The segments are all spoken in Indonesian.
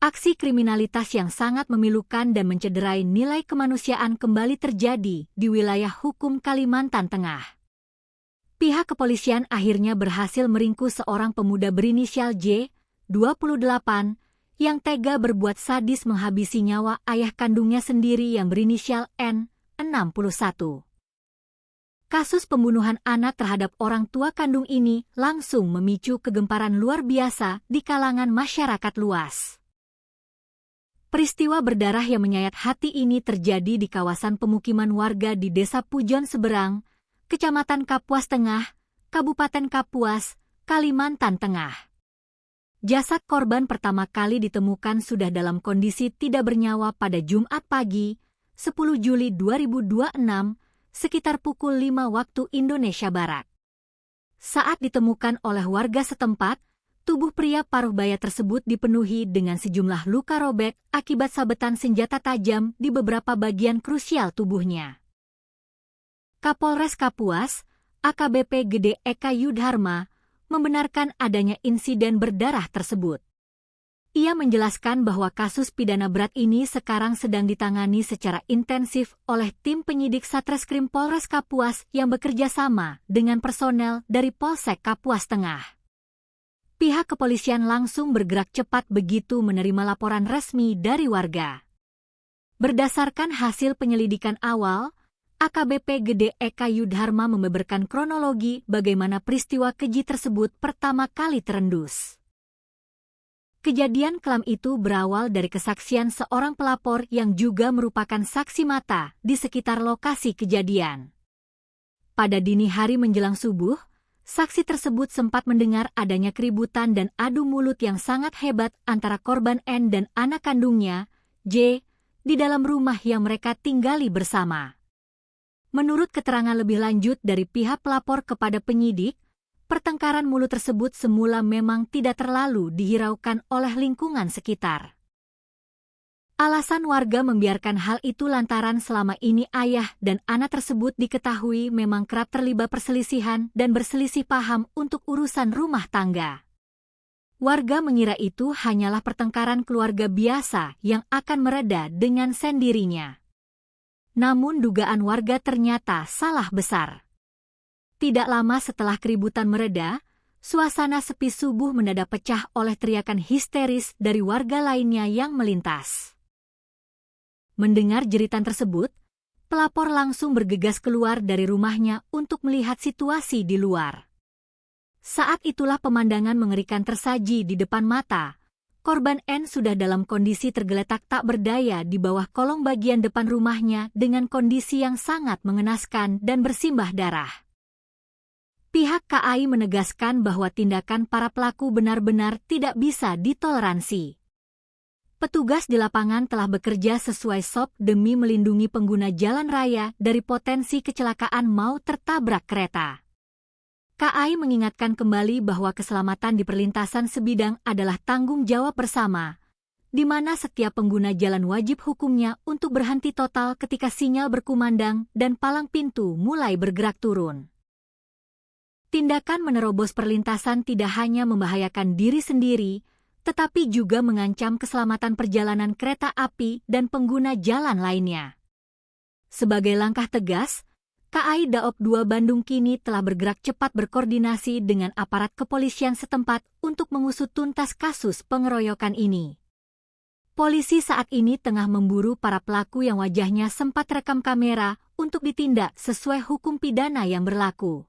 Aksi kriminalitas yang sangat memilukan dan mencederai nilai kemanusiaan kembali terjadi di wilayah hukum Kalimantan Tengah. Pihak kepolisian akhirnya berhasil meringkus seorang pemuda berinisial J, 28, yang tega berbuat sadis menghabisi nyawa ayah kandungnya sendiri yang berinisial N, 61. Kasus pembunuhan anak terhadap orang tua kandung ini langsung memicu kegemparan luar biasa di kalangan masyarakat luas. Peristiwa berdarah yang menyayat hati ini terjadi di kawasan pemukiman warga di Desa Pujon Seberang, Kecamatan Kapuas Tengah, Kabupaten Kapuas, Kalimantan Tengah. Jasad korban pertama kali ditemukan sudah dalam kondisi tidak bernyawa pada Jumat pagi, 10 Juli 2026, sekitar pukul 5 waktu Indonesia Barat. Saat ditemukan oleh warga setempat, tubuh pria paruh baya tersebut dipenuhi dengan sejumlah luka robek akibat sabetan senjata tajam di beberapa bagian krusial tubuhnya. Kapolres Kapuas, AKBP Gede Eka Yudharma, membenarkan adanya insiden berdarah tersebut. Ia menjelaskan bahwa kasus pidana berat ini sekarang sedang ditangani secara intensif oleh tim penyidik Satreskrim Polres Kapuas yang bekerja sama dengan personel dari Polsek Kapuas Tengah. Pihak kepolisian langsung bergerak cepat begitu menerima laporan resmi dari warga. Berdasarkan hasil penyelidikan awal, AKBP Gede Eka Yudharma membeberkan kronologi bagaimana peristiwa keji tersebut pertama kali terendus. Kejadian kelam itu berawal dari kesaksian seorang pelapor yang juga merupakan saksi mata di sekitar lokasi kejadian. Pada dini hari menjelang subuh, saksi tersebut sempat mendengar adanya keributan dan adu mulut yang sangat hebat antara korban N dan anak kandungnya, J, di dalam rumah yang mereka tinggali bersama. Menurut keterangan lebih lanjut dari pihak pelapor kepada penyidik, pertengkaran mulut tersebut semula memang tidak terlalu dihiraukan oleh lingkungan sekitar. Alasan warga membiarkan hal itu lantaran selama ini ayah dan anak tersebut diketahui memang kerap terlibat perselisihan dan berselisih paham untuk urusan rumah tangga. Warga mengira itu hanyalah pertengkaran keluarga biasa yang akan mereda dengan sendirinya. Namun dugaan warga ternyata salah besar. Tidak lama setelah keributan mereda, suasana sepi subuh mendadak pecah oleh teriakan histeris dari warga lainnya yang melintas. Mendengar jeritan tersebut, pelapor langsung bergegas keluar dari rumahnya untuk melihat situasi di luar. Saat itulah pemandangan mengerikan tersaji di depan mata. Korban N sudah dalam kondisi tergeletak tak berdaya di bawah kolong bagian depan rumahnya dengan kondisi yang sangat mengenaskan dan bersimbah darah. Pihak KAI menegaskan bahwa tindakan para pelaku benar-benar tidak bisa ditoleransi. Petugas di lapangan telah bekerja sesuai SOP demi melindungi pengguna jalan raya dari potensi kecelakaan maut tertabrak kereta. KAI mengingatkan kembali bahwa keselamatan di perlintasan sebidang adalah tanggung jawab bersama, di mana setiap pengguna jalan wajib hukumnya untuk berhenti total ketika sinyal berkumandang dan palang pintu mulai bergerak turun. Tindakan menerobos perlintasan tidak hanya membahayakan diri sendiri, tetapi juga mengancam keselamatan perjalanan kereta api dan pengguna jalan lainnya. Sebagai langkah tegas, KAI Daop 2 Bandung kini telah bergerak cepat berkoordinasi dengan aparat kepolisian setempat untuk mengusut tuntas kasus pengeroyokan ini. Polisi saat ini tengah memburu para pelaku yang wajahnya sempat rekam kamera untuk ditindak sesuai hukum pidana yang berlaku.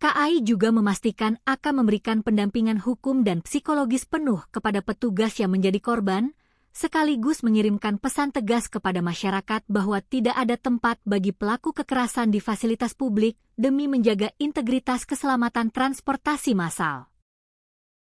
KAI juga memastikan akan memberikan pendampingan hukum dan psikologis penuh kepada petugas yang menjadi korban, sekaligus mengirimkan pesan tegas kepada masyarakat bahwa tidak ada tempat bagi pelaku kekerasan di fasilitas publik demi menjaga integritas keselamatan transportasi massal.